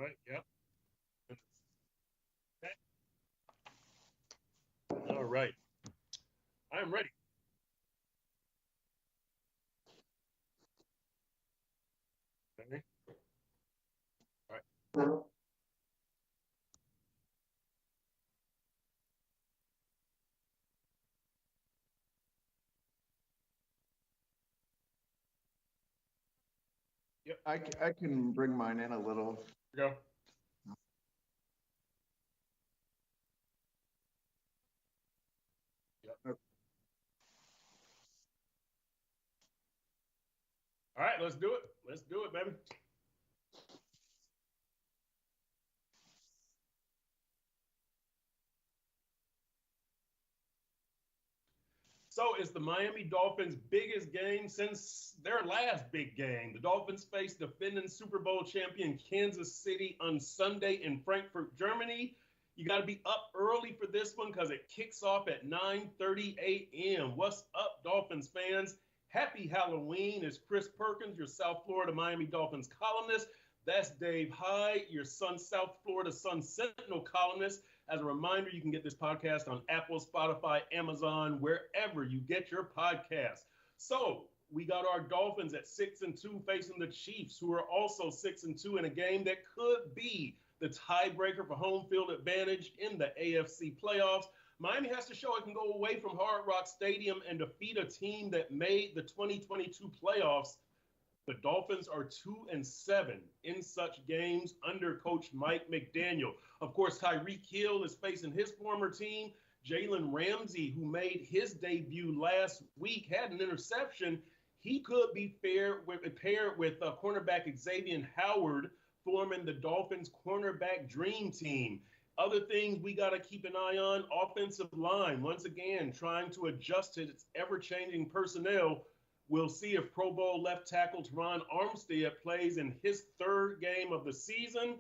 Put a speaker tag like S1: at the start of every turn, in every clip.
S1: right. Yep. Okay. All right. I am ready. Okay. All right. Yep.
S2: I can bring mine in a little.
S1: Go. Yep. All right, let's do it. Let's do it, baby. So it's the Miami Dolphins' biggest game since their last big game. The Dolphins face defending Super Bowl champion Kansas City on Sunday in Frankfurt, Germany. You got to be up early for this one because it kicks off at 9:30 a.m. What's up, Dolphins fans? Happy Halloween. It's Chris Perkins, your South Florida Miami Dolphins columnist. That's Dave Hyde, your South Florida Sun Sentinel columnist. As a reminder, you can get this podcast on Apple, Spotify, Amazon, wherever you get your podcasts. So we got our Dolphins at 6-2 facing the Chiefs, who are also 6-2 in a game that could be the tiebreaker for home field advantage in the AFC playoffs. Miami has to show it can go away from Hard Rock Stadium and defeat a team that made the 2022 playoffs. The Dolphins are 2-7 in such games under Coach Mike McDaniel. Of course, Tyreek Hill is facing his former team. Jalen Ramsey, who made his debut last week, had an interception. He could be paired with cornerback Xavier Howard, forming the Dolphins' cornerback dream team. Other things we got to keep an eye on: offensive line, once again, trying to adjust to its ever-changing personnel. We'll see if Pro Bowl left tackle Teron Armstead plays in his third game of the season.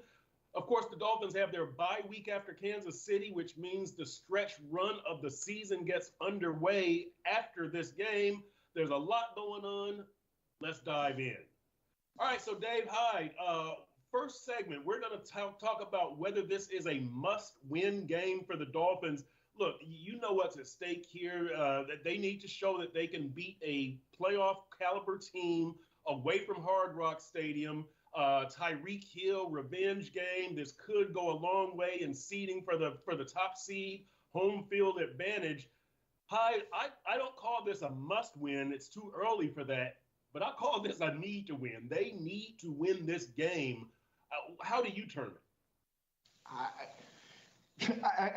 S1: Of course, the Dolphins have their bye week after Kansas City, which means the stretch run of the season gets underway after this game. There's a lot going on. Let's dive in. All right, so Dave Hyde, first segment, we're going to talk about whether this is a must-win game for the Dolphins. Look, you know what's at stake here, that they need to show that they can beat a playoff caliber team away from Hard Rock Stadium. Tyreek Hill revenge game. This could go a long way in seeding for the top seed, home field advantage. I don't call this a must win. It's too early for that. But I call this a need to win. They need to win this game. How do you term it?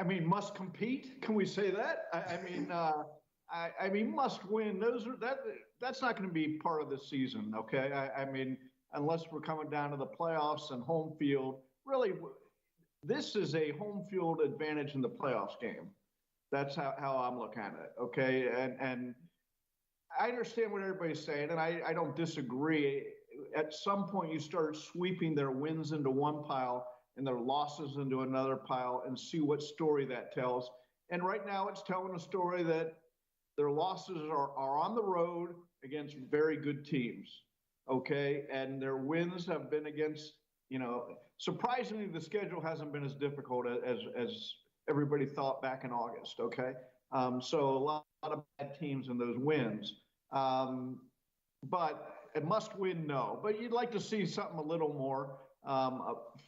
S2: I mean, must compete. Can we say that? I mean, must win. That's not going to be part of the season. Okay. I mean, unless we're coming down to the playoffs and home field. Really, this is a home field advantage in the playoffs game. That's how I'm looking at it. Okay. And I understand what everybody's saying, and I don't disagree. At some point, you start sweeping their wins into one pile and their losses into another pile and see what story that tells. And right now, it's telling a story that their losses are on the road against very good teams, okay? And their wins have been against, surprisingly, the schedule hasn't been as difficult as everybody thought back in August, okay? So a lot of bad teams in those wins. But a must win, no. But you'd like to see something a little more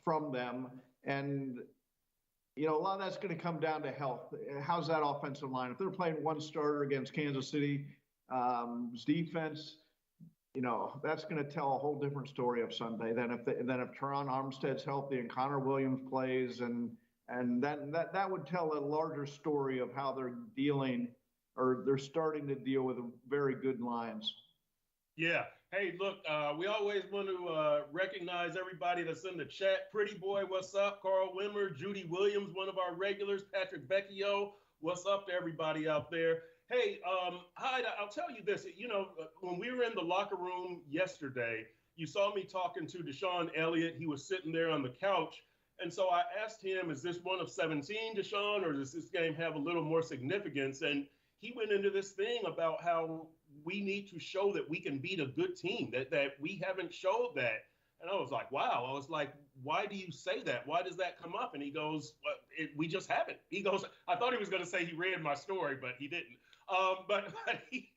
S2: from them. And, a lot of that's going to come down to health. How's that offensive line? If they're playing one starter against Kansas City's defense, that's going to tell a whole different story of Sunday than if Teron Armstead's healthy and Connor Williams plays, and that would tell a larger story of how they're dealing, or they're starting to deal with very good lines.
S1: Yeah. Hey, look, we always want to recognize everybody that's in the chat. Pretty Boy, what's up? Carl Wimmer, Judy Williams, one of our regulars, Patrick Vecchio, what's up to everybody out there? Hey, Hyde, I'll tell you this. When we were in the locker room yesterday, you saw me talking to Deshaun Elliott. He was sitting there on the couch. And so I asked him, is this one of 17, Deshaun, or does this game have a little more significance? And he went into this thing about how we need to show that we can beat a good team, that we haven't showed that. And I was like, wow. I was like, why do you say that? Why does that come up? And he goes, well, we just haven't. He goes, I thought he was going to say he read my story, but he didn't. But he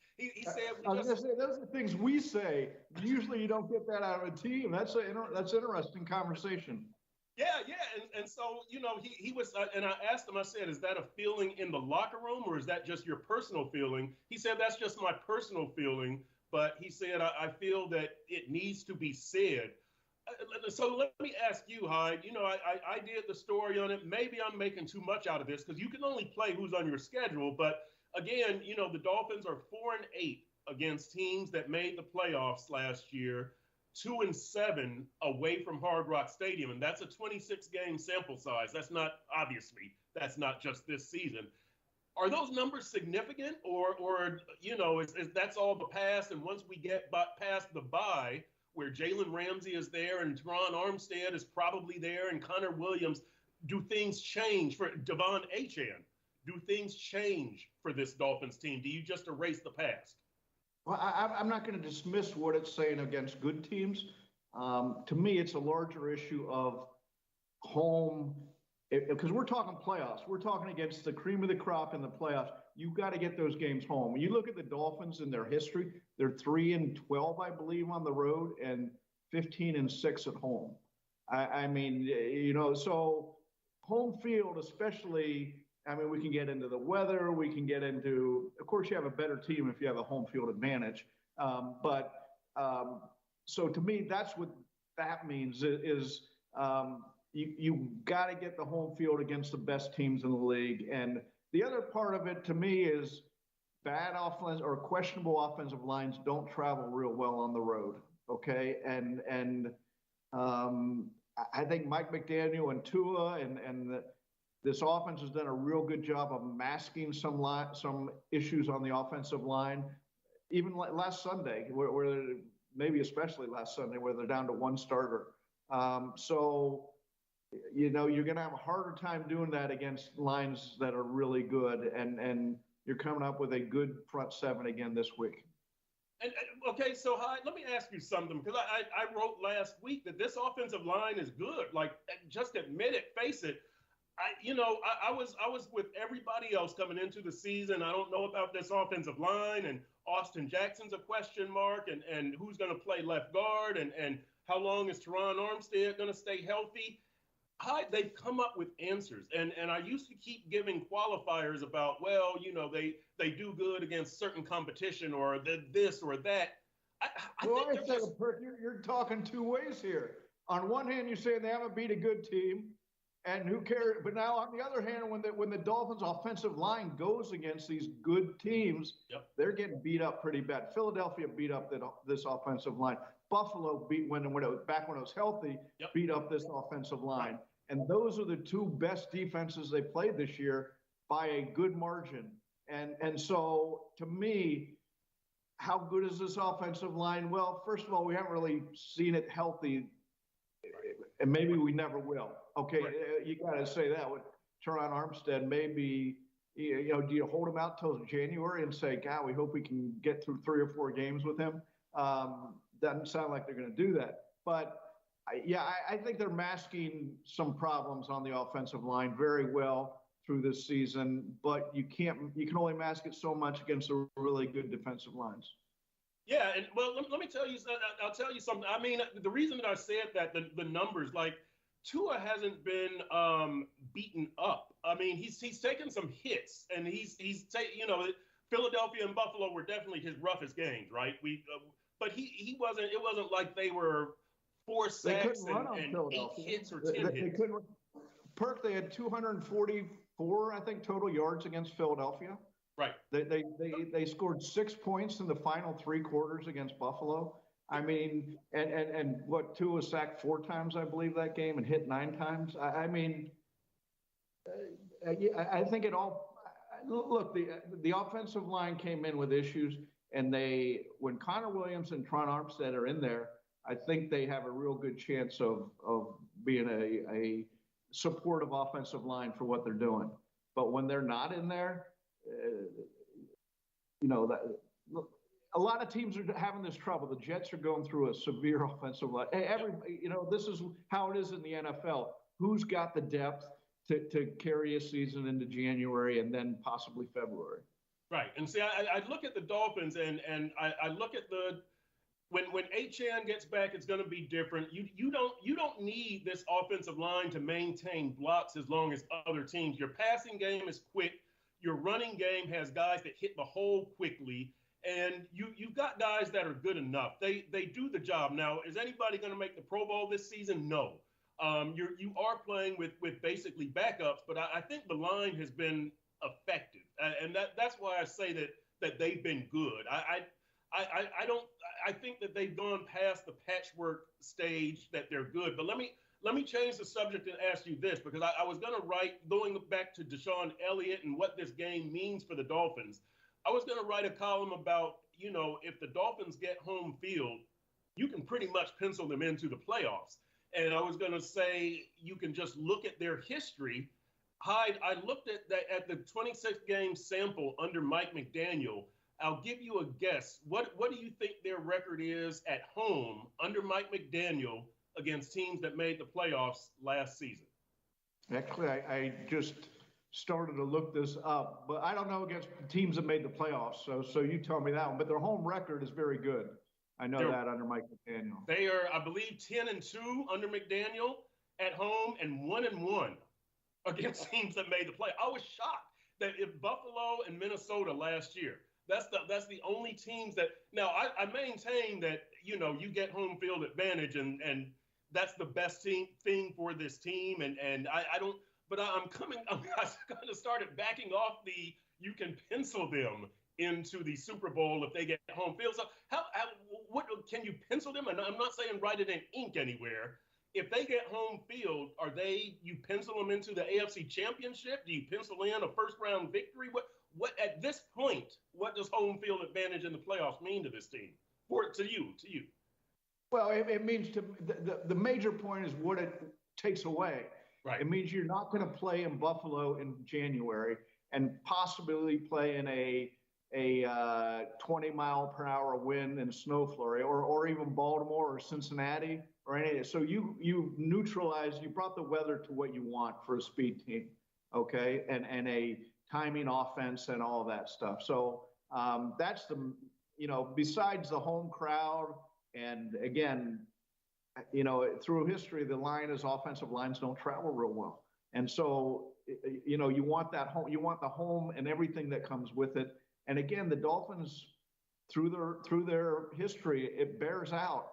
S1: said,
S2: I was going to say, those are things we say. Usually you don't get that out of a team. That's interesting conversation.
S1: Yeah, and so he was, and I asked him. I said, "Is that a feeling in the locker room, or is that just your personal feeling?" He said, "That's just my personal feeling." But he said, "I feel that it needs to be said." So let me ask you, Hyde. I did the story on it. Maybe I'm making too much out of this because you can only play who's on your schedule. But again, the Dolphins are 4-8 against teams that made the playoffs last year. 2-7 away from Hard Rock Stadium, and that's a 26-game sample size. That's not just this season. Are those numbers significant, or is that's all the past? And once we get past the bye, where Jalen Ramsey is there and Teron Armstead is probably there and Connor Williams, do things change for Devon Achane? Do things change for this Dolphins team? Do you just erase the past?
S2: Well, I'm not going to dismiss what it's saying against good teams. To me, it's a larger issue of home, because we're talking playoffs. We're talking against the cream of the crop in the playoffs. You've got to get those games home. When you look at the Dolphins and their history, they're 3-12, I believe, on the road and 15-6 at home. I mean, so home field, especially. I mean, we can get into the weather. We can get into, of course, you have a better team if you have a home field advantage. So to me, that's what that means is you got to get the home field against the best teams in the league. And the other part of it to me is bad offense or questionable offensive lines don't travel real well on the road. Okay. And I think Mike McDaniel and Tua and this offense has done a real good job of masking some issues on the offensive line. Even last Sunday, where maybe especially last Sunday, where they're down to one starter. So, you're going to have a harder time doing that against lines that are really good. And you're coming up with a good front seven again this week.
S1: And okay, so Hyde, let me ask you something, because I wrote last week that this offensive line is good. Like, just admit it, face it. I was with everybody else coming into the season. I don't know about this offensive line, and Austin Jackson's a question mark, and who's going to play left guard, and how long is Teron Armstead going to stay healthy? They've come up with answers, and I used to keep giving qualifiers about, well, they do good against certain competition or this or that.
S2: You're talking two ways here. On one hand, you're saying they haven't beat a good team. And who cares? But now, on the other hand, when the Dolphins' offensive line goes against these good teams,
S1: yep,
S2: they're getting beat up pretty bad. Philadelphia beat up this offensive line. Buffalo beat when it was healthy, yep, beat up this offensive line. Right. And those are the two best defenses they played this year by a good margin. And so, to me, how good is this offensive line? Well, first of all, we haven't really seen it healthy, and maybe we never will. Okay, right. You got to say that with Teron Armstead. Maybe, do you hold him out till January and say, God, we hope we can get through 3 or 4 games with him? Doesn't sound like they're going to do that. But, I think they're masking some problems on the offensive line very well through this season. But you can only mask it so much against the really good defensive lines.
S1: Yeah, and well, let me tell you. I'll tell you something. I mean, the reason that I said that, the numbers, like, Tua hasn't been beaten up. I mean, he's taken some hits, and he's Philadelphia and Buffalo were definitely his roughest games, right? But he wasn't. It wasn't like they were 4 sacks and 8 hits or 10 hits. They couldn't.
S2: They had 244, I think, total yards against Philadelphia.
S1: Right.
S2: They scored 6 points in the final 3 quarters against Buffalo. I mean, and what, Tua was sacked 4 times, I believe, that game, and hit 9 times. I mean, I think it all. Look, the offensive line came in with issues, and when Connor Williams and Teron Armstead are in there, I think they have a real good chance of being a supportive offensive line for what they're doing. But when they're not in there, a lot of teams are having this trouble. The Jets are going through a severe offensive line. This is how it is in the NFL. Who's got the depth to carry a season into January and then possibly February?
S1: Right. And see, I look at the Dolphins and I look at when Achane gets back, it's going to be different. You don't need this offensive line to maintain blocks as long as other teams. Your passing game is quick. Your running game has guys that hit the hole quickly, and you've got guys that are good enough. They do the job. Now, is anybody going to make the Pro Bowl this season? No. You are playing with basically backups, but I think the line has been effective, and that's why I say that they've been good. I think that they've gone past the patchwork stage that they're good. But let me change the subject and ask you this, because I was going to write, going back to Deshaun Elliott and what this game means for the Dolphins. I was going to write a column about, if the Dolphins get home field, you can pretty much pencil them into the playoffs. And I was going to say you can just look at their history. Hyde, I looked at the 26 game sample under Mike McDaniel. I'll give you a guess. What do you think their record is at home under Mike McDaniel against teams that made the playoffs last season?
S2: Actually, I just started to look this up, but I don't know against teams that made the playoffs. So you tell me that one. But their home record is very good. I know that under Mike McDaniel. They
S1: are, I believe, 10-2 under McDaniel at home and 1-1 against teams that made the play. I was shocked that if Buffalo and Minnesota last year, that's the only teams that – now, I maintain that, you get home field advantage, and that's the best thing for this team. And I don't – but I'm kind of started backing off you can pencil them into the Super Bowl if they get home field. So what can you pencil them? And I'm not saying write it in ink anywhere. If they get home field, you pencil them into the AFC Championship? Do you pencil in a first-round victory? What at this point, what does home field advantage in the playoffs mean to this team? To you?
S2: Well, it means the major point is what it takes away.
S1: Right.
S2: It means you're not going to play in Buffalo in January and possibly play in a 20-mile-per-hour wind and snow flurry, or even Baltimore or Cincinnati or any. So you brought the weather to what you want for a speed team, okay, and a timing offense and all that stuff. So that's besides the home crowd, and again, through history, the offensive lines don't travel real well, and so you want that home, you want the home and everything that comes with it. And again, the Dolphins, through their history, it bears out.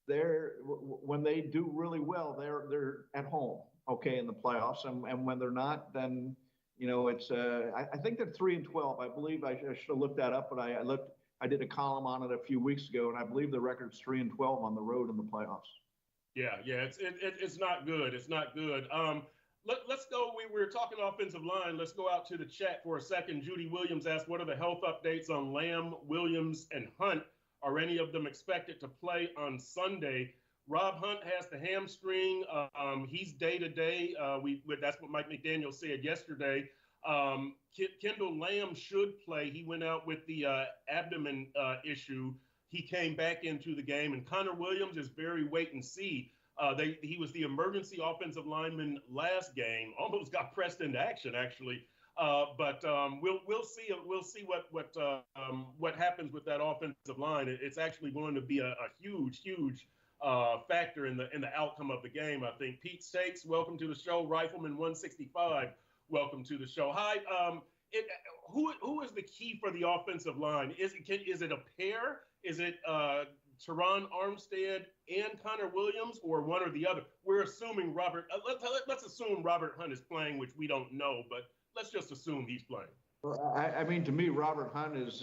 S2: When they do really well, they're at home, okay, in the playoffs, and when they're not, then it's. I think they're 3-12. I believe I should have looked that up, but I looked. I did a column on it a few weeks ago, and I believe the record's 3-12 on the road in the playoffs.
S1: Yeah, it's not good. It's not good. Let's go. We were talking offensive line. Let's go out to the chat for a second. Judy Williams asked, what are the health updates on Lamb, Williams, and Hunt? Are any of them expected to play on Sunday? Rob Hunt has the hamstring. He's day-to-day. That's what Mike McDaniel said yesterday. Kendall Lamb should play. He went out with the abdomen issue. He came back into the game. And Connor Williams is very wait and see. He was the emergency offensive lineman last game. Almost got pressed into action, actually. But we'll see. We'll see what happens with that offensive line. It's actually going to be a huge factor in the outcome of the game, I think. Pete Stakes, welcome to the show. Rifleman 165, welcome to the show. Hi. Who is the key for the offensive line? Is it a pair? Is it Teron Armstead and Connor Williams, or one or the other? We're assuming Robert. Let's assume Robert Hunt is playing, which we don't know, but let's just assume he's playing.
S2: Well, I mean, to me, Robert Hunt has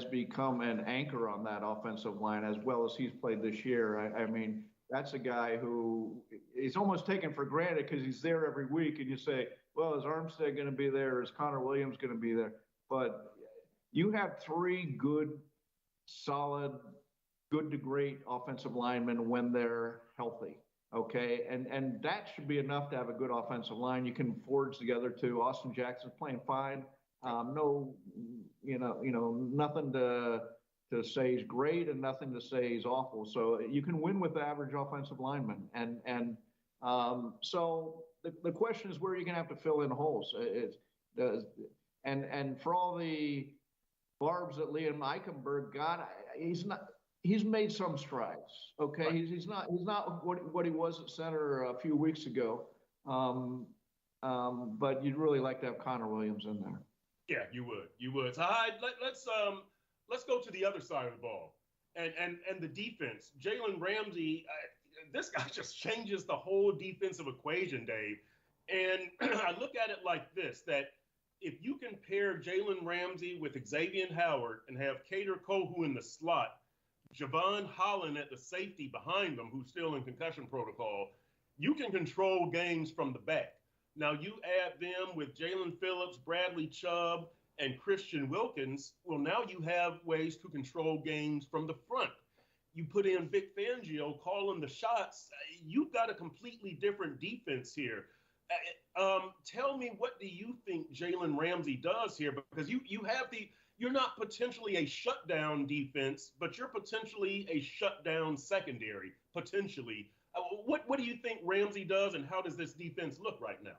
S2: become an anchor on that offensive line as well as he's played this year. I mean, that's a guy who is almost taken for granted because he's there every week, and you say, well, is Armstead going to be there? Is Connor Williams going to be there? But you have three good, solid, good to great offensive linemen when they're healthy, okay? And that should be enough to have a good offensive line. You can forge together too. Austin Jackson's playing fine. Nothing to to say he's great and nothing to say he's awful. So you can win with average offensive linemen. So the question is where you're going to have to fill in holes. And for all the barbs that Liam Eichenberg got, he's made some strides. Okay. Right. He's not what he was at center a few weeks ago. But you'd really like to have Connor Williams in there.
S1: Yeah, you would. So Hyde, let's go to the other side of the ball and the defense. Jalen Ramsey, this guy just changes the whole defensive equation, Dave. And I look at it like this, that if you can pair Jalen Ramsey with Xavier Howard and have Kader Kohu in the slot, Javon Holland at the safety behind them, who's still in concussion protocol, you can control games from the back. Now you add them with Jalen Phillips, Bradley Chubb, and Christian Wilkins. Well, now you have ways to control games from the front. You put in Vic Fangio calling the shots. You've got a completely different defense here. Tell me, what do you think Jalen Ramsey does here? Because you're not potentially a shutdown defense, but you're potentially a shutdown secondary, potentially. What do you think Ramsey does, and how does this defense look right now?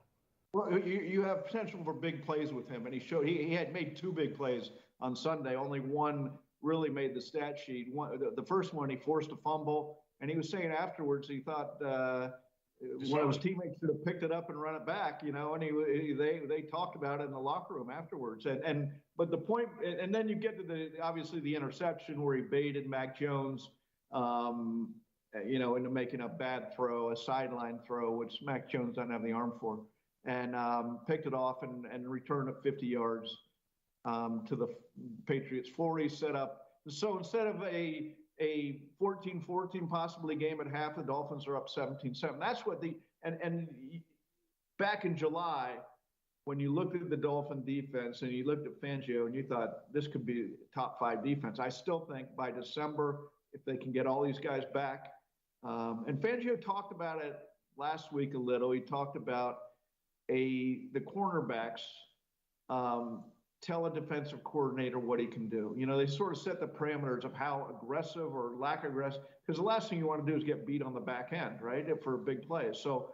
S2: Well, you have potential for big plays with him, and he had made 2 big plays on Sunday. Only one really made the stat sheet. The first one, he forced a fumble, and he was saying afterwards he thought one of his teammates should have picked it up and run it back, and they talked about it in the locker room afterwards. But the point, and then you get to obviously the interception where he baited Mac Jones, into making a bad throw, a sideline throw, which Mac Jones doesn't have the arm for, and picked it off and returned it 50 yards to the Patriots 40, set up. So instead of a 14-14 possibly game at half, the Dolphins are up 17-7. That's what and back in July, when you looked at the Dolphin defense and you looked at Fangio and you thought this could be top 5 defense, I still think by December, if they can get all these guys back, and Fangio talked about it last week a little. He talked about the cornerbacks tell a defensive coordinator what he can do. They sort of set the parameters of how aggressive or lack aggressive, because the last thing you want to do is get beat on the back end, right, for big plays. So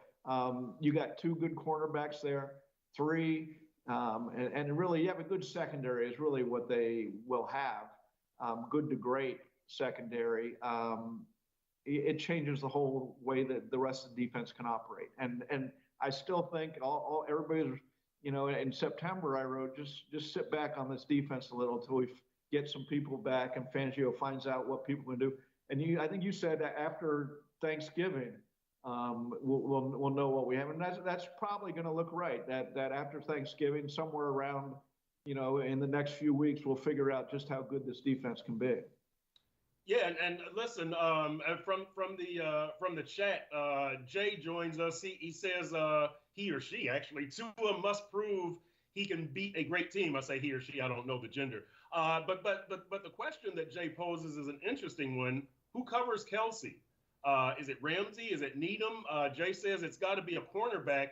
S2: you got 2 good cornerbacks there, 3, and really you have a good secondary is really what they will have, good to great secondary. It changes the whole way that the rest of the defense can operate. And I still think everybody's, in September I wrote, just sit back on this defense a little until we get some people back and Fangio finds out what people can do. And I think you said that after Thanksgiving, we'll know what we have. And that's probably going to look right. That after Thanksgiving, somewhere around, in the next few weeks, we'll figure out just how good this defense can be.
S1: Yeah, and listen, from the chat, Jay joins us. He says he or she actually, Tua must prove he can beat a great team. I say he or she, I don't know the gender. But the question that Jay poses is an interesting one. Who covers Kelsey? Is it Ramsey? Is it Needham? Jay says it's got to be a cornerback.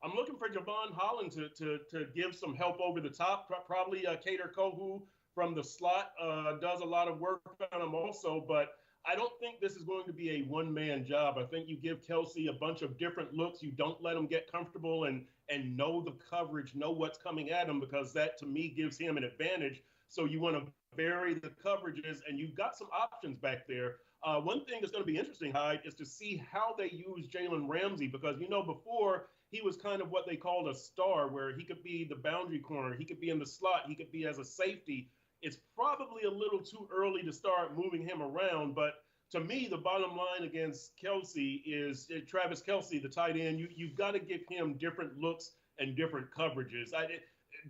S1: I'm looking for Javon Holland to give some help over the top. Probably Kader Kohu from the slot does a lot of work on him also, but I don't think this is going to be a one-man job. I think you give Kelsey a bunch of different looks. You don't let him get comfortable and know the coverage, know what's coming at him, because that, to me, gives him an advantage. So you want to vary the coverages, and you've got some options back there. One thing that's going to be interesting, Hyde, is to see how they use Jalen Ramsey, because, before he was kind of what they called a star, where he could be the boundary corner, he could be in the slot, he could be as a safety. It's probably a little too early to start moving him around, but to me, the bottom line against Kelsey is Travis Kelsey, the tight end. You've got to give him different looks and different coverages.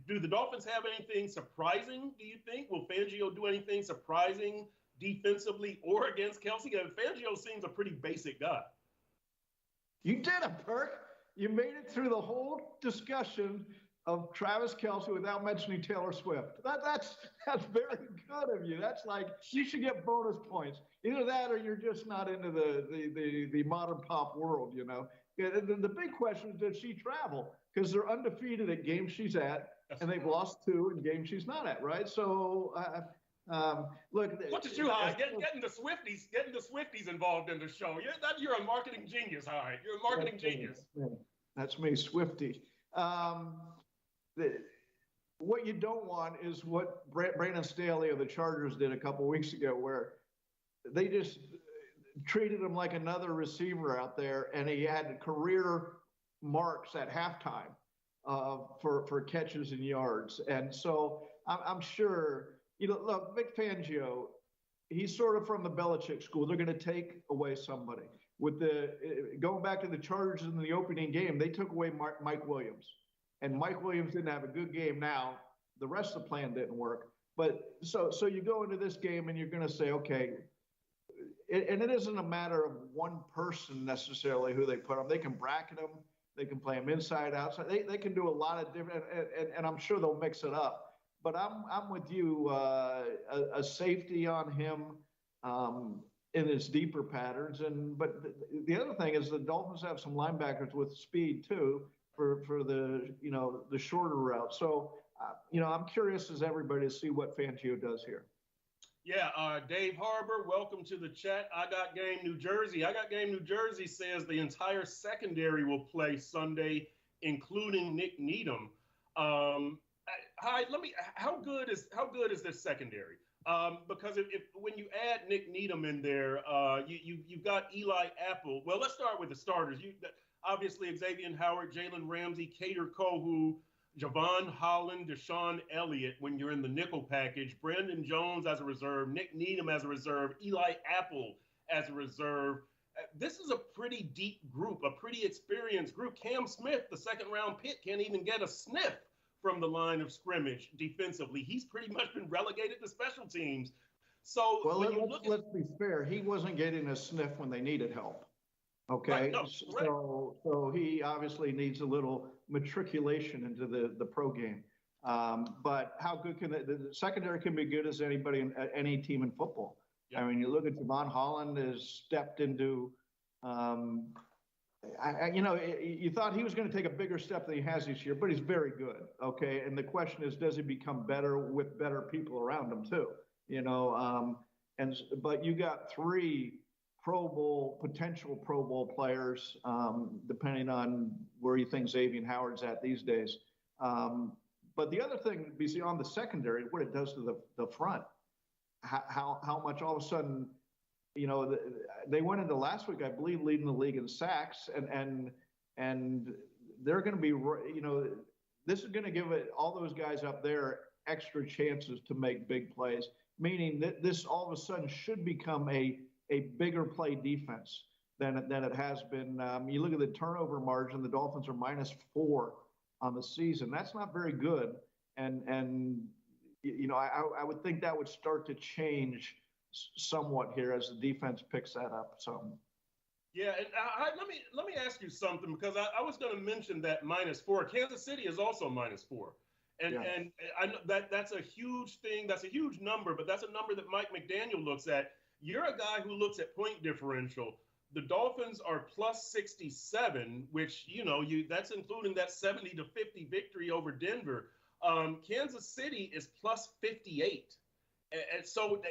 S1: Do the Dolphins have anything surprising, do you think? Will Fangio do anything surprising defensively or against Kelsey? Fangio seems a pretty basic guy.
S2: You did it, Perk. You made it through the whole discussion of Travis Kelsey without mentioning Taylor Swift. That's very good of you. That's like, you should get bonus points. Either that or you're just not into the modern pop world, The big question is, does she travel? Because they're undefeated at games she's at, and they've lost 2 in games she's not at, right? So Look,
S1: Look at you, Hyde, getting the Swifties involved in the show. You're a marketing genius, Hyde. You're a marketing genius.
S2: That's me, Swifty. What you don't want is what Brandon Staley of the Chargers did a couple weeks ago, where they just treated him like another receiver out there, and he had career marks at halftime for catches and yards. And so I'm sure, look, Vic Fangio, he's sort of from the Belichick school. They're going to take away somebody. With going back to the Chargers in the opening game, they took away Mike Williams. And Mike Williams didn't have a good game. Now the rest of the plan didn't work. But so you go into this game and you're going to say, okay, and it isn't a matter of one person necessarily who they put on. They can bracket them. They can play them inside, outside. They can do a lot of different, and I'm sure they'll mix it up. But I'm with you. A safety on him in his deeper patterns, but the other thing is the Dolphins have some linebackers with speed too for the the shorter route. So I'm curious as everybody to see what Fangio does here.
S1: Yeah, Dave Harbor, welcome to the chat. I Got Game New Jersey. I Got Game New Jersey says the entire secondary will play Sunday, including Nick Needham. Hyde, how good is this secondary? Because if when you add Nick Needham in there, you've got Eli Apple. Well, let's start with the starters. Obviously Xavier Howard, Jalen Ramsey, Kader Kohu, Javon Holland, Deshaun Elliott when you're in the nickel package, Brandon Jones as a reserve, Nick Needham as a reserve, Eli Apple as a reserve. This is a pretty deep group, a pretty experienced group. Cam Smith, the second-round pick, can't even get a sniff from the line of scrimmage defensively. He's pretty much been relegated to special teams. So
S2: let's be fair. He wasn't getting a sniff when they needed help. Okay,
S1: right, no,
S2: so he obviously needs a little matriculation into the pro game. But how good can the secondary can be good as anybody in any team in football? Yep. I mean, you look at Javon Holland has stepped into. You thought he was going to take a bigger step than he has this year, but he's very good. Okay, and the question is, does he become better with better people around him too? But you got three potential Pro Bowl players, depending on where you think Xavier Howard's at these days. But the other thing, BC, on the secondary, what it does to the front, how much all of a sudden, they went into last week, I believe, leading the league in sacks, and they're going to be, this is going to give all those guys up there extra chances to make big plays, meaning that this all of a sudden should become a bigger play defense than it has been. You look at the turnover margin, the Dolphins are -4 on the season. That's not very good. And I would think that would start to change somewhat here as the defense picks that up. So.
S1: Yeah, and let me ask you something, because I was going to mention that -4. Kansas City is also -4. And I know that's a huge thing. That's a huge number, but that's a number that Mike McDaniel looks at. You're a guy who looks at point differential. The Dolphins are +67, which, that's including that 70-50 victory over Denver. Kansas City is +58. And so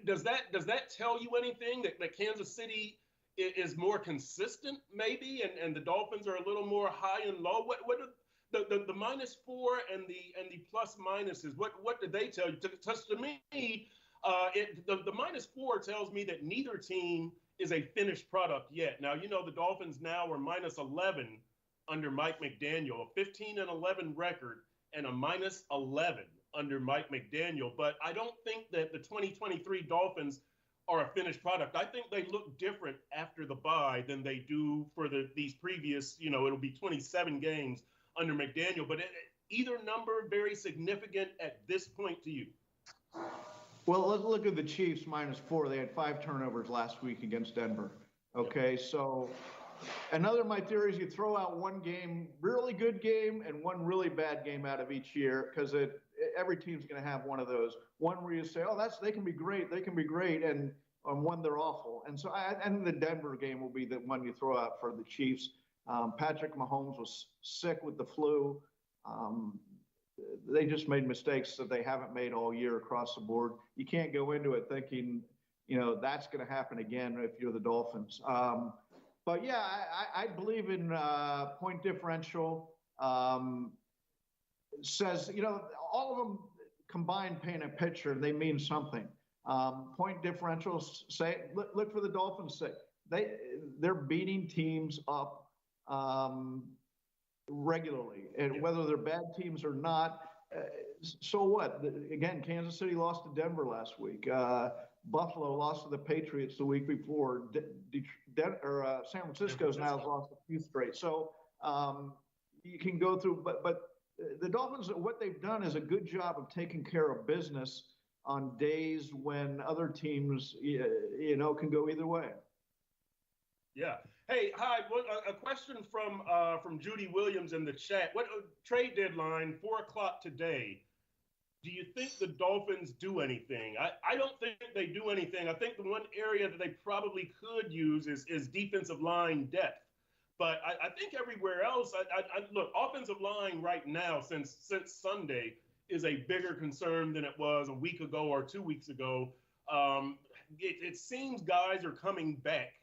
S1: does that tell you anything, that Kansas City is more consistent maybe, and the Dolphins are a little more high and low? What are the -4 and the plus minuses? What did they tell you? To me, the -4 tells me that neither team is a finished product yet. Now, the Dolphins now are -11 under Mike McDaniel, a 15-11 record and a -11 under Mike McDaniel. But I don't think that the 2023 Dolphins are a finished product. I think they look different after the bye than they do for these previous, it'll be 27 games under McDaniel. But either number very significant at this point to you?
S2: Well, let's look at the Chiefs -4. They had 5 turnovers last week against Denver. Okay, so another of my theories, you throw out one game, really good game, and one really bad game out of each year, because every team's going to have one of those. One where you say, they can be great, and on one they're awful. And so I think the Denver game will be the one you throw out for the Chiefs. Patrick Mahomes was sick with the flu. they just made mistakes that they haven't made all year across the board. You can't go into it thinking, that's going to happen again if you're the Dolphins. But yeah, I believe in point differential. Says, all of them combined paint a picture. They mean something. Point differentials say, look for the Dolphins. They're beating teams up regularly, and whether they're bad teams or not. So what? Again, Kansas City lost to Denver last week. Buffalo lost to the Patriots the week before. San Francisco's now lost a few straight. So you can go through, but the Dolphins, what they've done is a good job of taking care of business on days when other teams, can go either way.
S1: Yeah. Hey, Hyde, a question from Judy Williams in the chat. What trade deadline, 4:00 today? Do you think the Dolphins do anything? I don't think they do anything. I think the one area that they probably could use is defensive line depth. But I think everywhere else, look, offensive line right now since Sunday is a bigger concern than it was a week ago or 2 weeks ago. It seems guys are coming back.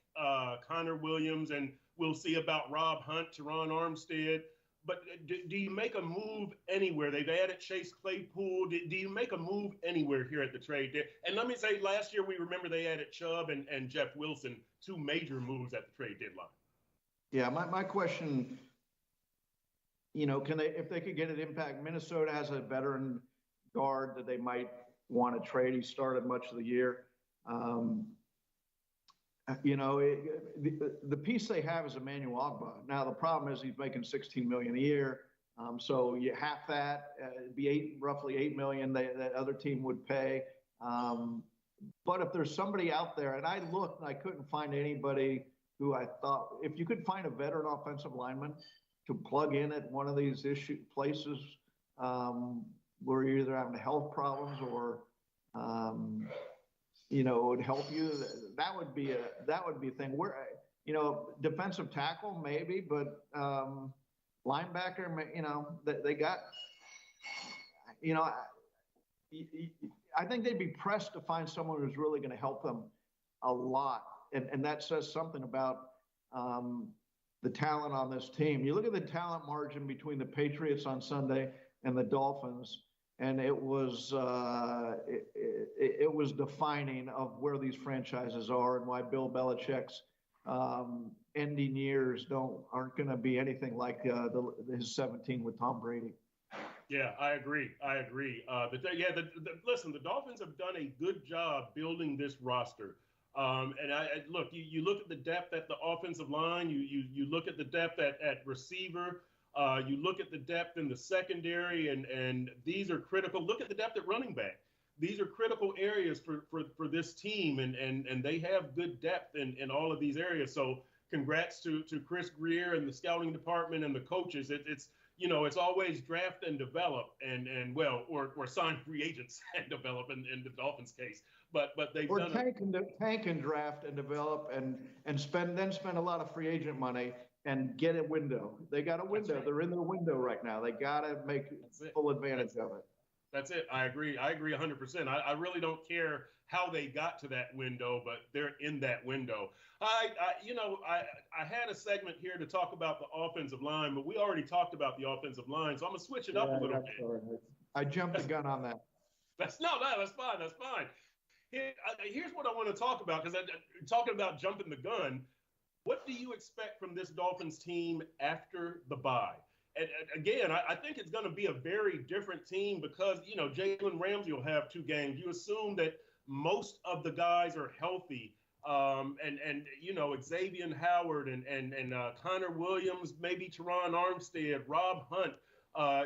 S1: Connor Williams, and we'll see about Rob Hunt, Teron Armstead. But do you make a move anywhere? They've added Chase Claypool. Do you make a move anywhere here at the trade deadline? And let me say, last year we remember they added Chubb and Jeff Wilson, two major moves at the trade deadline.
S2: Yeah, my question, if they could get an impact, Minnesota has a veteran guard that they might want to trade. He started much of the year. The piece they have is Emmanuel Ogbah. Now the problem is he's making $16 million a year, so you half that, it'd be roughly $8 million that other team would pay. But if there's somebody out there, and I looked and I couldn't find anybody who I thought, if you could find a veteran offensive lineman to plug in at one of these places where you're either having health problems or it would help you. That would be a thing. Where, defensive tackle maybe, but linebacker, they got, I think they'd be pressed to find someone who's really going to help them a lot, and that says something about the talent on this team. You look at the talent margin between the Patriots on Sunday and the Dolphins. And it was defining of where these franchises are and why Bill Belichick's ending years aren't going to be anything like his 17 with Tom Brady.
S1: Yeah, I agree. Listen, the Dolphins have done a good job building this roster. And look, you look at the depth at the offensive line. You look at the depth at receiver. You look at the depth in the secondary, and these are critical. Look at the depth at running back. These are critical areas for this team, and they have good depth in all of these areas. So congrats to Chris Greer and the scouting department and the coaches. It's always draft and develop, or sign free agents and develop in the Dolphins case. But they've done
S2: tank and draft and develop and spend a lot of free agent money. And get a window. They got a window. Right. They're in their window right now. They got to make full advantage of it.
S1: That's it. I agree 100%. I really don't care how they got to that window, but they're in that window. I had a segment here to talk about the offensive line, but we already talked about the offensive line, so I'm gonna switch it up a little bit.
S2: Sorry. I jumped the gun on that.
S1: That's fine. That's fine. Here's what I want to talk about, because talking about jumping the gun. What do you expect from this Dolphins team after the bye? And again, I think it's going to be a very different team because, Jalen Ramsey will have 2 games. You assume that most of the guys are healthy. Xavier Howard and Connor Williams, maybe Teron Armstead, Rob Hunt.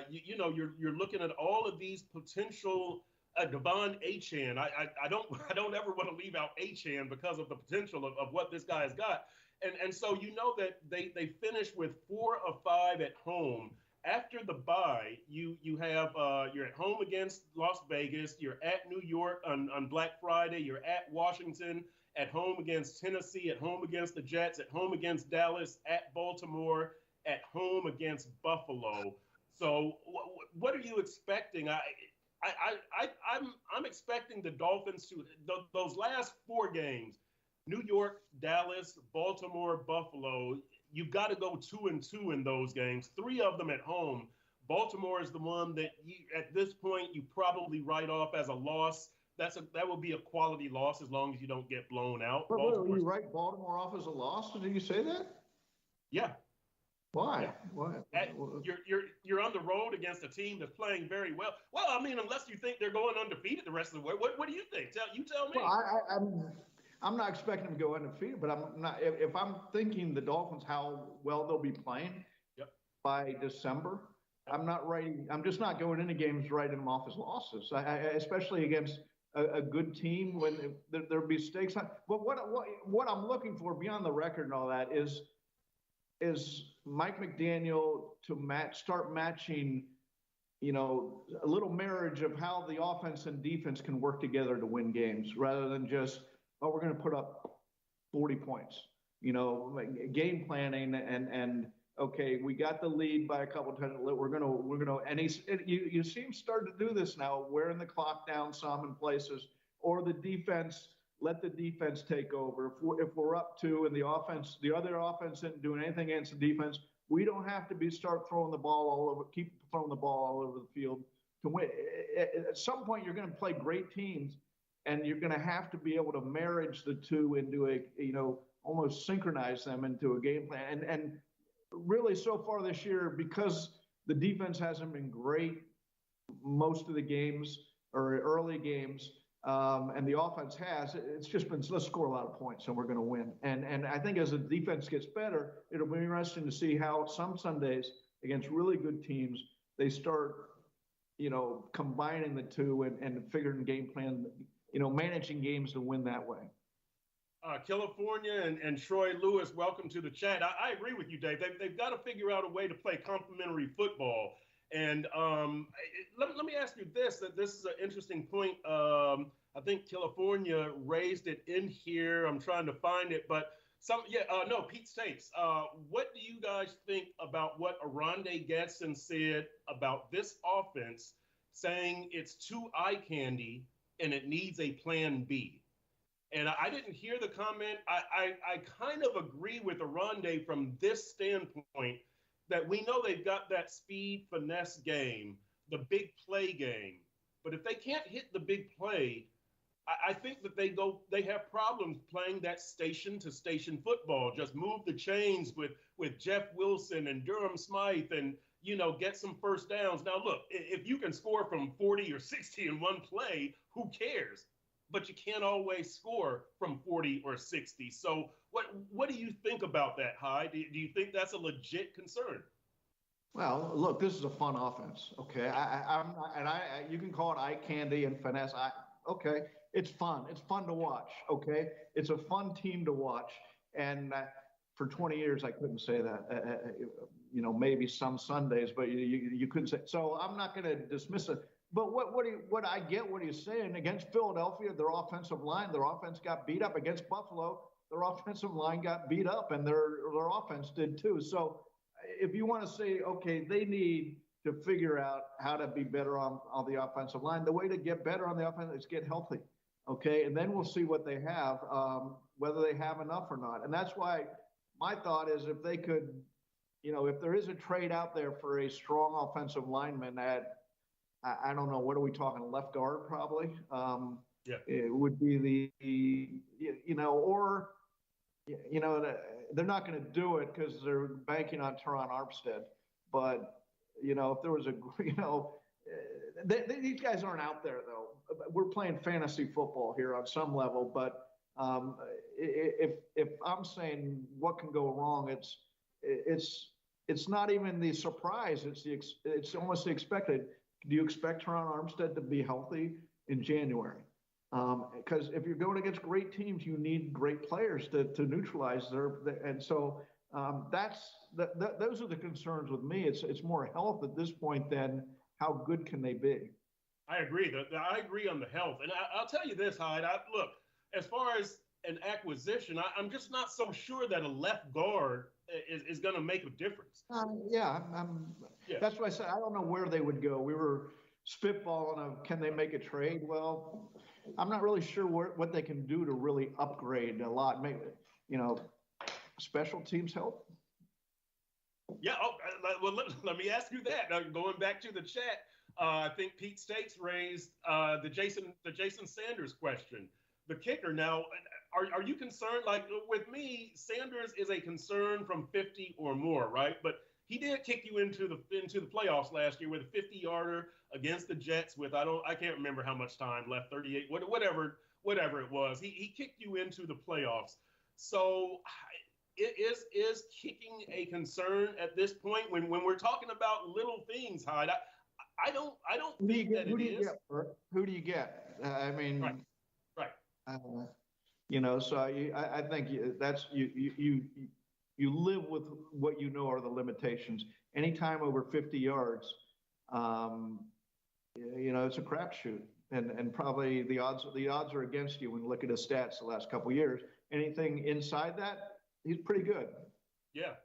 S1: You're looking at all of these potential Devon Achane. I don't ever want to leave out Achane because of the potential of what this guy has got. And so that they finish with 4 of 5 at home. After the bye, you have you're at home against Las Vegas, you're at New York on Black Friday, you're at Washington, at home against Tennessee, at home against the Jets, at home against Dallas, at Baltimore, at home against Buffalo. So what are you expecting? I'm expecting the Dolphins to those last 4 games, New York, Dallas, Baltimore, Buffalo. You've got to go 2-2 in those games. 3 of them at home. Baltimore is the one that at this point you probably write off as a loss. That will be a quality loss as long as you don't get blown out.
S2: You write Baltimore off as a loss? Did you say that?
S1: Yeah.
S2: Why?
S1: Yeah.
S2: Why?
S1: You're on the road against a team that's playing very well. Well, I mean, unless you think they're going undefeated the rest of the way. What do you think? You tell me.
S2: Well, I'm not expecting them to go undefeated, but I'm not. If I'm thinking the Dolphins how well they'll be playing by December, I'm just not going into games writing them off as losses. Especially against a good team when there'll be stakes on. But what I'm looking for beyond the record and all that is Mike McDaniel to start matching, a little marriage of how the offense and defense can work together to win games rather than just, we're going to put up 40 points, game planning and okay, we got the lead by a couple of times. We're going to, and you see him start to do this now, wearing the clock down some in places, or the defense, let the defense take over. If we're up 2 and the other offense isn't doing anything against the defense, we don't have to start throwing the ball all over, keep throwing the ball all over the field to win. At some point, you're going to play great teams, and you're going to have to be able to marriage the 2 into almost synchronize them into a game plan. And really, so far this year, because the defense hasn't been great most of the games or early games, and the offense has, it's just been, let's score a lot of points and we're going to win. And I think as the defense gets better, it'll be interesting to see how some Sundays against really good teams, they start, combining the 2 and figuring game plan, managing games to win that way.
S1: California and Troy Lewis, welcome to the chat. I agree with you, Dave. They've got to figure out a way to play complementary football. And let me ask you this, that this is an interesting point. I think California raised it in here. I'm trying to find it, but Pete States. What do you guys think about what Aronde Gadsden said about this offense, saying it's too eye candy and it needs a plan B? And I didn't hear the comment. I kind of agree with Aronde from this standpoint, that we know they've got that speed finesse game, the big play game. But if they can't hit the big play, I think that they have problems playing that station to station football. Just move the chains with Jeff Wilson and Durham Smythe and, get some first downs. Now, look, if you can score from 40 or 60 in one play, who cares? But you can't always score from 40 or 60. So what do you think about that, Hyde? Do you think that's a legit concern?
S2: Well, look, this is a fun offense, okay? You can call it eye candy and finesse. Okay, it's fun. It's fun to watch, okay? It's a fun team to watch. And for 20 years, I couldn't say that. Maybe some Sundays, but you couldn't say. So I'm not going to dismiss it. But what I get what he's saying, against Philadelphia, their offensive offense got beat up. Against Buffalo, their offensive line got beat up, and their offense did too. So if you want to say, okay, they need to figure out how to be better on the offensive line, the way to get better on the offense is get healthy, okay? And then we'll see what they have, whether they have enough or not. And that's why my thought is if they could, if there is a trade out there for a strong offensive lineman at, I don't know, what are we talking, left guard probably? It would be they're not going to do it because they're banking on Teron Armstead. But, if there was these guys aren't out there though. We're playing fantasy football here on some level, but if I'm saying what can go wrong, it's not even the surprise. It's almost the expected. Do you expect Teron Armstead to be healthy in January? Because if you're going against great teams, you need great players to neutralize and so those are the concerns with me. It's more health at this point than how good can they be.
S1: I agree. I agree on the health, and I'll tell you this, Hyde. Look, as far as an acquisition, I'm just not so sure that a left guard is going to make a difference.
S2: That's why I said I don't know where they would go. We were spitballing of can they make a trade? Well, I'm not really sure what they can do to really upgrade a lot. Maybe, special teams help.
S1: Yeah. Oh, well, let me ask you that. Going back to the chat, I think Pete States raised the Jason Sanders question. The kicker. Now, are you concerned? Like with me, Sanders is a concern from 50 or more, right? But he did kick you into the playoffs last year with a 50-yarder against the Jets with I can't remember how much time left, 38, whatever it was. He kicked you into the playoffs. So is kicking a concern at this point when we're talking about little things, Hyde? I don't think that it is.
S2: Who do you get? I mean,
S1: right.
S2: So I think that's you live with what you know are the limitations. Anytime over 50 yards, it's a crapshoot, and probably the odds are against you when you look at his stats the last couple of years. Anything inside that, he's pretty good.
S1: Yeah.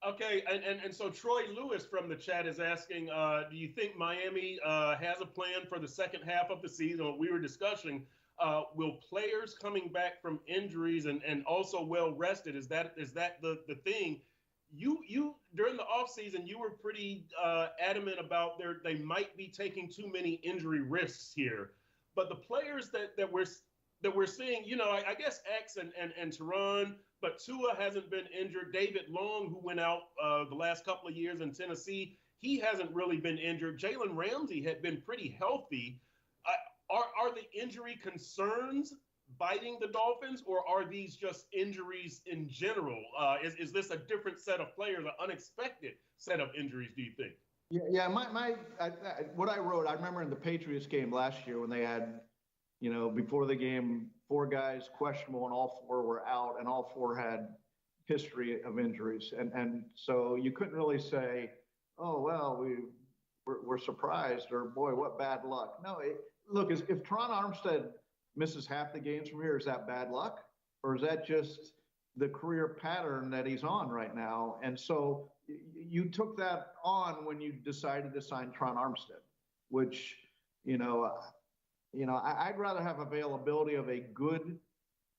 S1: Okay, and so Troy Lewis from the chat is asking, do you think Miami has a plan for the second half of the season? We were discussing, will players coming back from injuries and also well rested, is that the thing? You during the offseason, you were pretty adamant about they might be taking too many injury risks here. But the players that we're seeing, I guess X and Teron, but Tua hasn't been injured. David Long, who went out the last couple of years in Tennessee, he hasn't really been injured. Jalen Ramsey had been pretty healthy. Are the injury concerns biting the Dolphins, or are these just injuries in general? Is this a different set of players, an unexpected set of injuries, do you think?
S2: Yeah. What I wrote, I remember in the Patriots game last year when they had, before the game, 4 guys questionable and all 4 were out, and all 4 had history of injuries, and so you couldn't really say, oh well, we're surprised, or boy, what bad luck. No, look, if Teron Armstead misses half the games from here, is that bad luck, or is that just the career pattern that he's on right now? And so you took that on when you decided to sign Teron Armstead, which I'd rather have availability of a good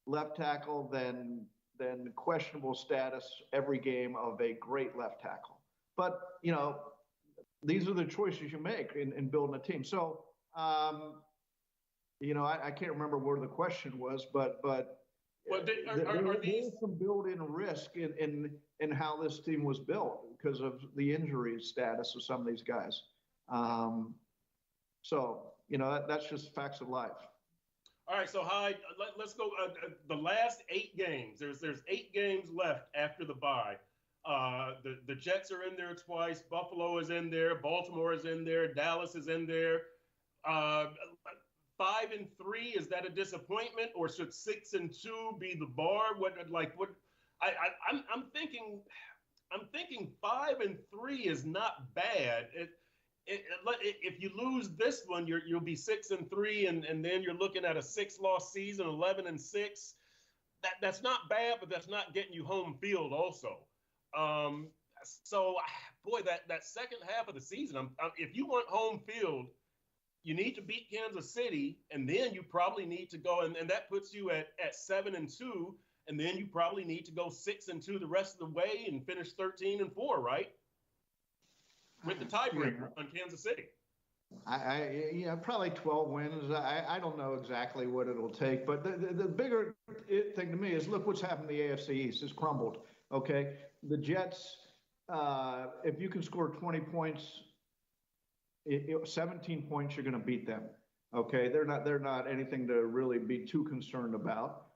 S2: left tackle than questionable status every game of a great left tackle. But these are the choices you make in building a team. So I can't remember where the question was, but there's some built-in risk in how this team was built because of the injury status of some of these guys. That's just facts of life.
S1: All right, so Hyde, let's go. The last 8 games. There's 8 games left after the bye. The Jets are in there twice. Buffalo is in there. Baltimore is in there. Dallas is in there. 5-3, is that a disappointment, or should 6-2 be the bar? I'm thinking 5-3 is not bad. If you lose this one, you'll be 6-3, and then you're looking at a 6-loss season, 11-6. That's not bad, but that's not getting you home field also. So boy, that second half of the season, if you want home field, you need to beat Kansas City, and then you probably need to go, and that puts you at 7-2, and then you probably need to go 6-2 the rest of the way and finish 13-4, right? With the tiebreaker on Kansas City.
S2: Probably 12 wins. I don't know exactly what it'll take, but the bigger thing to me is look what's happened to the AFC East. It's crumbled. Okay, the Jets. If you can score 20 points, 17 points, you're going to beat them. Okay, they're not anything to really be too concerned about.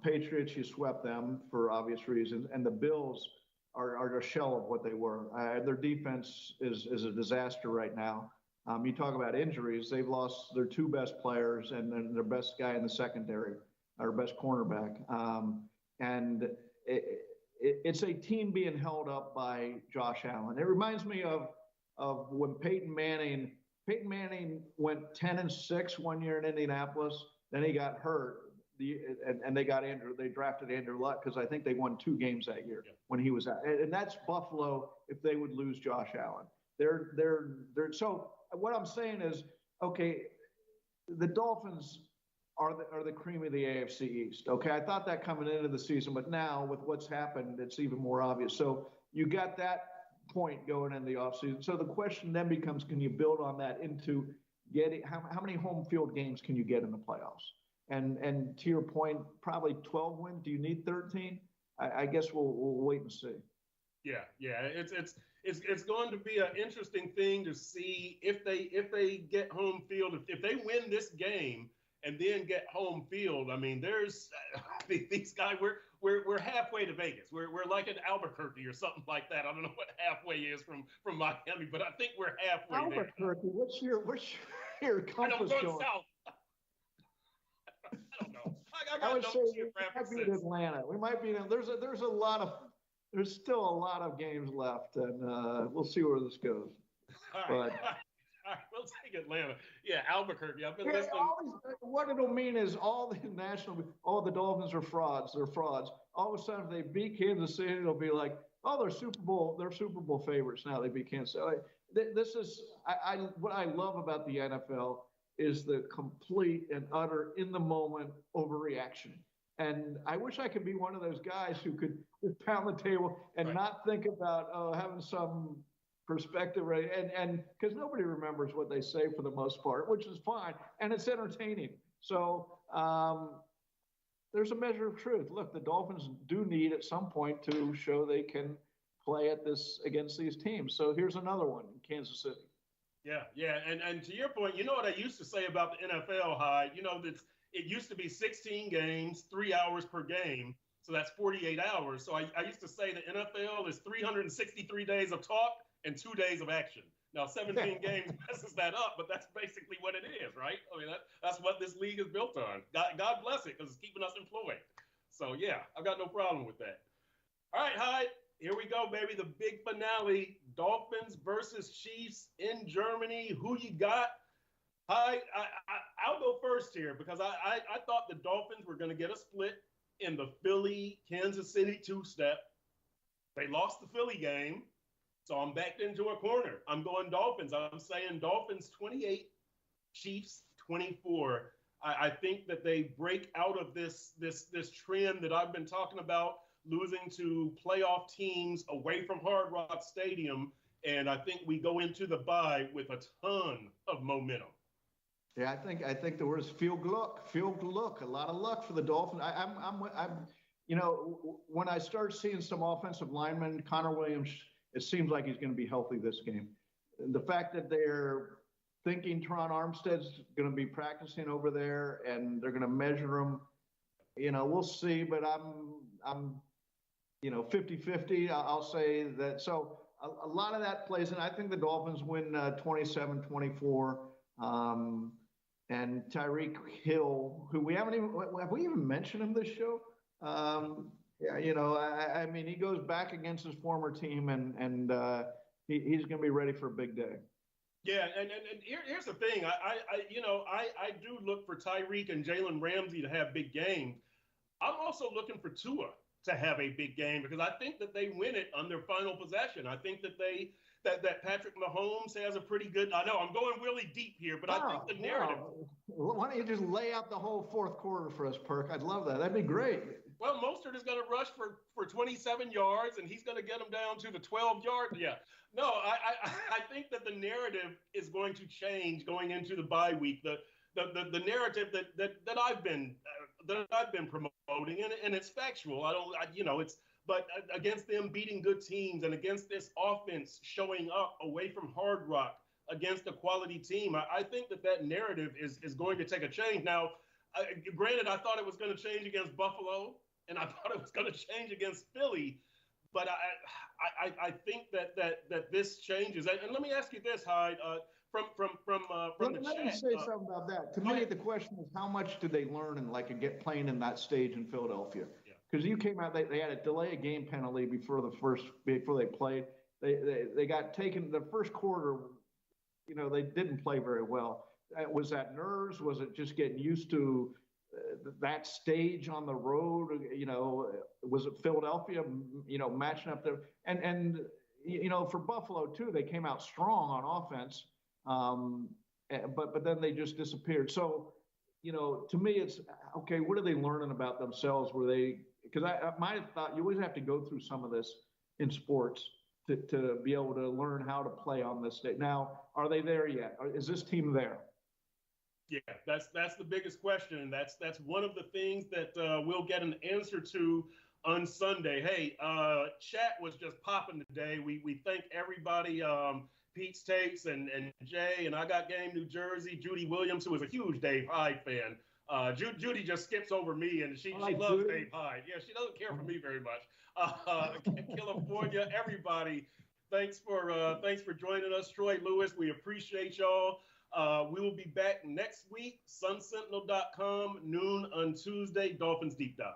S2: Patriots, you swept them for obvious reasons, and the Bills are a shell of what they were. Their defense is a disaster right now. You talk about injuries; they've lost their 2 best players and then their best guy in the secondary, our best cornerback, and it's a team being held up by Josh Allen. It reminds me of when Peyton Manning went 10-6 one year in Indianapolis. Then he got hurt, and they got Andrew. They drafted Andrew Luck because I think they won 2 games that year when he was out. And that's Buffalo if they would lose Josh Allen. So what I'm saying is, okay, the Dolphins are the cream of the AFC East. Okay, I thought that coming into the season, but now with what's happened, it's even more obvious. So you got that point going in the offseason. So the question then becomes, can you build on that into getting how many home field games can you get in the playoffs? And to your point, probably 12 wins. Do you need 13? I guess we'll wait and see.
S1: Yeah, yeah, it's going to be an interesting thing to see if they get home field. If they win this game and then get home field, I mean, there's these guys. We're halfway to Vegas. We're like in Albuquerque or something like that. I don't know what halfway is from Miami, but I think we're halfway
S2: Albuquerque,
S1: there.
S2: what's your compass
S1: I don't go
S2: going?
S1: south. I don't know.
S2: I would
S1: no
S2: say we
S1: geographic
S2: might be in
S1: sense.
S2: Atlanta. We might be in. There's still a lot of games left, and we'll see where this goes.
S1: All
S2: But
S1: right, all right, we'll take Atlanta. Yeah, Albuquerque. I've been
S2: yeah,
S1: listening.
S2: what it'll mean is all the Dolphins are frauds. They're frauds. All of a sudden, if they beat Kansas City, it'll be like, oh, they're Super Bowl favorites now. They beat Kansas City. This is what I love about the NFL is the complete and utter in the moment overreaction. And I wish I could be one of those guys who could pound the table and not think about having some perspective, right? And because nobody remembers what they say for the most part, which is fine, and it's entertaining. So there's a measure of truth. Look, the Dolphins do need at some point to show they can play against these teams. So here's another one in Kansas City.
S1: Yeah, and to your point, you know what I used to say about the NFL, Hyde? You know that it used to be 16 games, 3 hours per game, so that's 48 hours. So I used to say the NFL is 363 days of talk and 2 days of action. Now 17 games messes that up, but that's basically what it is, right? I mean that's what this league is built on. God bless it, because it's keeping us employed. So yeah, I've got no problem with that. All right, Hyde. Here we go, baby. The big finale, Dolphins versus Chiefs in Germany. Who you got? I'll go first here because I thought the Dolphins were going to get a split in the Philly-Kansas City two-step. They lost the Philly game, so I'm backed into a corner. I'm going Dolphins. I'm saying Dolphins 28, Chiefs 24. I think that they break out of this trend that I've been talking about, losing to playoff teams away from Hard Rock Stadium. And I think we go into the bye with a ton of momentum.
S2: Yeah, I think the word is field luck, a lot of luck for the Dolphins. I'm when I start seeing some offensive linemen, Connor Williams, it seems like he's going to be healthy this game. The fact that they're thinking Teron Armstead's going to be practicing over there and they're going to measure him, we'll see. But I'm 50-50, I'll say that. So a lot of that plays in. I think the Dolphins win 27-24. And Tyreek Hill, who have we even mentioned him this show? I mean, he goes back against his former team, and he's going to be ready for a big day.
S1: Yeah, and here's the thing. I do look for Tyreek and Jalen Ramsey to have big games. I'm also looking for Tua to have a big game because I think that they win it on their final possession. I think that that Patrick Mahomes has a pretty good. I know I'm going really deep here, but I think the narrative.
S2: Why don't you just lay out the whole fourth quarter for us, Perk? I'd love that. That'd be great.
S1: Well, Mostert is going to rush for 27 yards, and he's going to get them down to the 12-yard. Yeah. No, I think that the narrative is going to change going into the bye week. The narrative that I've been promoting, and it's factual. But against them beating good teams and against this offense showing up away from Hard Rock against a quality team, I think that narrative is going to take a change. Now, granted, I thought it was going to change against Buffalo, and I thought it was going to change against Philly, but I think that this changes. And let me ask you this, Hyde, from the chat.
S2: Let me say something about that. To me, the question is how much did they learn and playing in that stage in Philadelphia? Because you came out, they had a delay a game penalty before they played. They got taken the first quarter. They didn't play very well. Was that nerves? Was it just getting used to that stage on the road? Was it Philadelphia? Matching up there and for Buffalo too, they came out strong on offense. But then they just disappeared. So, to me, it's okay. What are they learning about themselves? Because my thought, you always have to go through some of this in sports to be able to learn how to play on this day. Now, are they there yet? Is this team there?
S1: Yeah, that's the biggest question, and that's one of the things that we'll get an answer to on Sunday. Hey, chat was just popping today. We thank everybody. Pete's Takes and Jay and I Got Game New Jersey. Judy Williams, who is a huge Dave Hyde fan. Judy just skips over me, and she loves Judy. Dave Hyde. Yeah, she doesn't care for me very much. California, everybody. Thanks for joining us, Troy Lewis. We appreciate y'all. We will be back next week, sunsentinel.com, noon on Tuesday, Dolphins Deep Dive.